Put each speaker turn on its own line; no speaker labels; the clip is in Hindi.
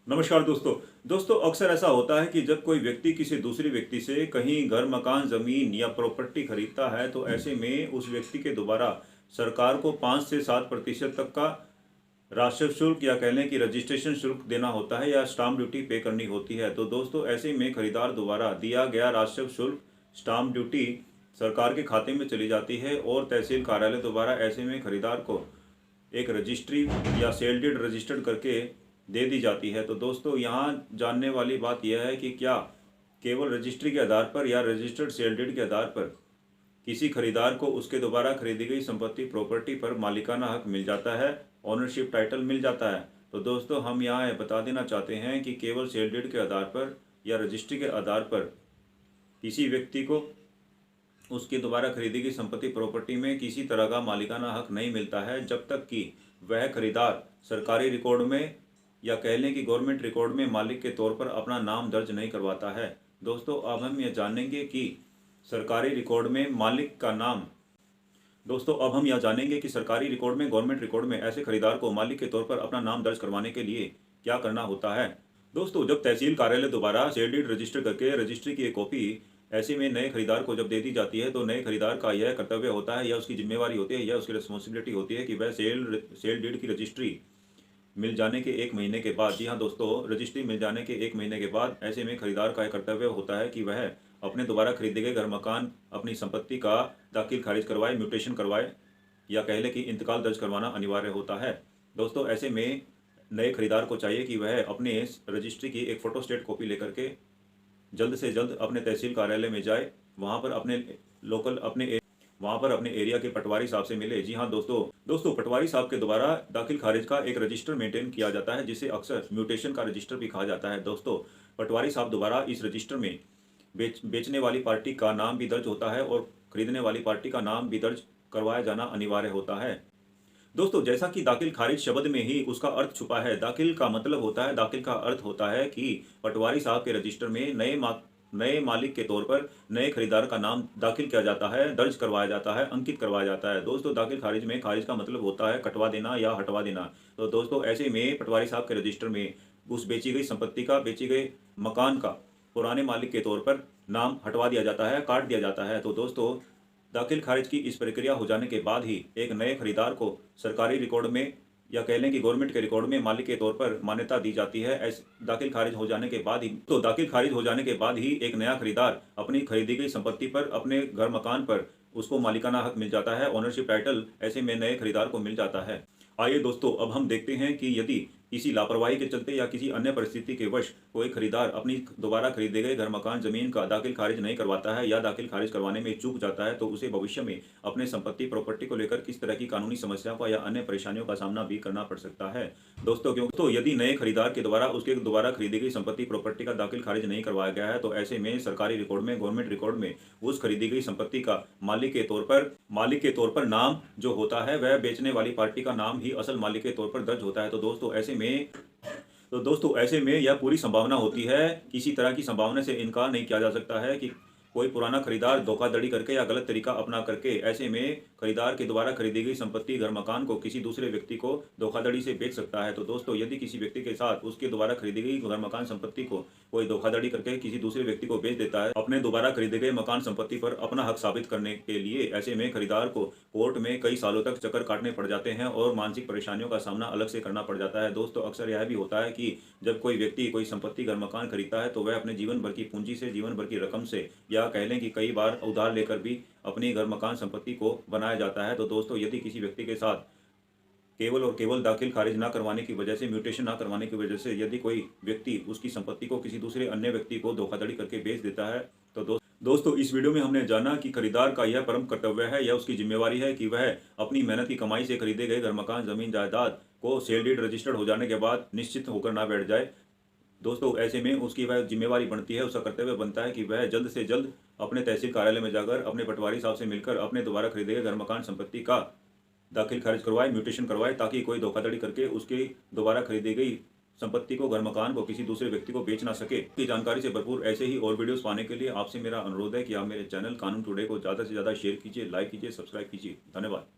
नमस्कार दोस्तों। अक्सर ऐसा होता है कि जब कोई व्यक्ति किसी दूसरे व्यक्ति से कहीं घर, मकान, ज़मीन या प्रॉपर्टी खरीदता है तो ऐसे में उस व्यक्ति के दोबारा सरकार को 5 से 7% तक का राजस्व शुल्क या कह लें कि रजिस्ट्रेशन शुल्क देना होता है या स्टाम्प ड्यूटी पे करनी होती है। तो दोस्तों ऐसे में खरीदार द्वारा दिया गया राजस्व शुल्क, स्टाम्प ड्यूटी सरकार के खाते में चली जाती है और तहसील कार्यालय द्वारा ऐसे में खरीदार को एक रजिस्ट्री या सेल डीड रजिस्टर्ड करके दे दी जाती है। तो दोस्तों यहाँ जानने वाली बात यह है कि क्या केवल रजिस्ट्री के आधार पर या रजिस्टर्ड सेल डीड के आधार पर किसी खरीदार को उसके द्वारा खरीदी गई संपत्ति प्रॉपर्टी पर मालिकाना हक मिल जाता है, ओनरशिप टाइटल मिल जाता है। तो दोस्तों हम यहाँ बता देना चाहते हैं कि केवल सेल डीड के आधार पर या रजिस्ट्री के आधार पर किसी व्यक्ति को उसके द्वारा खरीदी गई संपत्ति प्रॉपर्टी में किसी तरह का मालिकाना हक नहीं मिलता है जब तक कि वह खरीदार सरकारी रिकॉर्ड में या कह लें कि गवर्नमेंट रिकॉर्ड में मालिक के तौर पर अपना नाम दर्ज नहीं करवाता है। दोस्तों अब हम यह जानेंगे कि सरकारी रिकॉर्ड में मालिक का नाम सरकारी रिकॉर्ड में गवर्नमेंट रिकॉर्ड में ऐसे खरीदार को मालिक के तौर पर अपना नाम दर्ज करवाने के लिए क्या करना होता है। दोस्तों जब तहसील कार्यालय द्वारा सेल डीड रजिस्टर करके रजिस्ट्री की एक कॉपी ऐसे में नए खरीदार को जब दे दी जाती है तो नए खरीदार का यह कर्तव्य होता है या उसकी जिम्मेवारी होती है या उसकी रिस्पॉन्सिबिलिटी होती है कि वह सेल डीड की रजिस्ट्री मिल जाने के 1 महीने के बाद, जी हाँ दोस्तों, रजिस्ट्री मिल जाने के 1 महीने के बाद ऐसे में खरीदार का एक कर्तव्य होता है कि वह अपने दोबारा खरीदे गए घर, मकान, अपनी संपत्ति का दाखिल खारिज करवाए, म्यूटेशन करवाए या कह लें कि इंतकाल दर्ज करवाना अनिवार्य होता है। दोस्तों ऐसे में नए खरीदार को चाहिए कि वह अपने रजिस्ट्री की एक फोटोस्टेट कॉपी लेकर के जल्द से जल्द अपने तहसील कार्यालय में जाए, वहाँ पर अपने एरिया के पटवारी साहब से मिले। जी हाँ दोस्तों पटवारी साहब के द्वारा दाखिल खारिज का एक रजिस्टर मेंटेन किया जाता है जिसे अक्सर म्यूटेशन का रजिस्टर भी कहा जाता है। दोस्तों पटवारी साहब द्वारा इस रजिस्टर में बेचने वाली पार्टी का नाम भी दर्ज होता है और खरीदने वाली पार्टी का नाम भी दर्ज करवाया जाना अनिवार्य होता है। दोस्तों जैसा कि दाखिल खारिज शब्द में ही उसका अर्थ छुपा है, दाखिल का अर्थ होता है कि पटवारी साहब के रजिस्टर में नए मालिक के तौर पर नए खरीदार का नाम दाखिल किया जाता है, दर्ज करवाया जाता है, अंकित करवाया जाता है। दोस्तों दाखिल खारिज में खारिज का मतलब होता है कटवा देना या हटवा देना। तो दोस्तों ऐसे में पटवारी साहब के रजिस्टर में उस बेची गई संपत्ति का, बेचे गए मकान का पुराने मालिक के तौर पर नाम हटवा दिया जाता है, काट दिया जाता है। तो दोस्तों दाखिल खारिज की इस प्रक्रिया हो जाने के बाद ही एक नए खरीदार को सरकारी रिकॉर्ड में या कह लें कि गवर्नमेंट के रिकॉर्ड में मालिक के तौर पर मान्यता दी जाती है। दाखिल खारिज हो जाने के बाद ही एक नया खरीदार अपनी खरीदी गई संपत्ति पर, अपने घर, मकान पर उसको मालिकाना हक मिल जाता है, ओनरशिप टाइटल ऐसे में नए खरीदार को मिल जाता है। आइए दोस्तों अब हम देखते हैं कि यदि किसी लापरवाही के चलते या किसी अन्य परिस्थिति के वश कोई खरीदार अपनी दोबारा खरीदे गए घर, मकान, जमीन का दाखिल खारिज नहीं करवाता है या दाखिल खारिज करवाने में चूक जाता है तो उसे भविष्य में अपने संपत्ति प्रॉपर्टी को लेकर किस तरह की कानूनी समस्याओं का या अन्य परेशानियों का सामना भी करना पड़ सकता है। दोस्तों यदि नए खरीदार के द्वारा उसके द्वारा खरीदी गई संपत्ति प्रॉपर्टी का दाखिल खारिज नहीं करवाया गया है तो ऐसे में सरकारी रिकॉर्ड में, गवर्नमेंट रिकॉर्ड में उस खरीदी गई संपत्ति का मालिक के तौर पर नाम जो होता है वह बेचने वाली पार्टी का नाम ही असल मालिक के तौर पर दर्ज होता है। तो दोस्तों ऐसे में यह पूरी संभावना होती है, किसी तरह की संभावना से इनकार नहीं किया जा सकता है कि कोई पुराना खरीदार धोखाधड़ी करके या गलत तरीका अपना करके ऐसे में खरीदार के द्वारा खरीदी गई संपत्ति, घर, मकान को किसी दूसरे व्यक्ति को धोखाधड़ी से बेच सकता है। तो दोस्तों यदि किसी व्यक्ति के साथ उसके द्वारा खरीदी गई घर, मकान, संपत्ति को कोई धोखाधड़ी करके किसी दूसरे व्यक्ति को बेच देता है अपने दोबारा खरीदे गए मकान, संपत्ति पर अपना हक साबित करने के लिए, ऐसे में खरीदार को कोर्ट में कई सालों तक चक्कर काटने पड़ जाते हैं और मानसिक परेशानियों का सामना अलग से करना पड़ जाता है। दोस्तों अक्सर यह भी होता है कि जब कोई व्यक्ति कोई संपत्ति, घर, मकान खरीदता है तो वह अपने जीवन भर की पूंजी से, जीवन भर की रकम से या कह लें कि कई बार उधार लेकर भी अपनी घर, मकान, संपत्ति को बनाया जाता है। तो दोस्तों यदि किसी व्यक्ति के साथ केवल और केवल दाखिल खारिज ना करवाने की वजह से, म्यूटेशन ना करवाने की वजह से यदि कोई व्यक्ति उसकी संपत्ति को किसी दूसरे अन्य व्यक्ति को धोखाधड़ी करके बेच देता है तो दोस्तों इस वीडियो में हमने जाना कि खरीदार का यह परम कर्तव्य है या उसकी जिम्मेवारी है कि वह अपनी मेहनत की कमाई से खरीदे गए घर, मकान, जमीन, जायदाद को सेल डीड रजिस्टर्ड हो जाने के बाद निश्चित होकर ना बैठ जाए। दोस्तों ऐसे में उसकी वह जिम्मेवारी बनती है, उसका कर्तव्य बनता है कि वह जल्द से जल्द अपने तहसील कार्यालय में जाकर अपने पटवारी साहब से मिलकर अपने द्वारा खरीदे गए घर, मकान, संपत्ति का दाखिल खारिज करवाए, म्यूटेशन करवाए ताकि कोई धोखाधड़ी करके उसकी दोबारा खरीदी गई संपत्ति को, घर, मकान को किसी दूसरे व्यक्ति को बेच ना सके। की जानकारी से भरपूर ऐसे ही और वीडियोस पाने के लिए आपसे मेरा अनुरोध है कि आप मेरे चैनल कानून टुडे को ज़्यादा से ज़्यादा शेयर कीजिए, लाइक कीजिए, सब्सक्राइब कीजिए। धन्यवाद।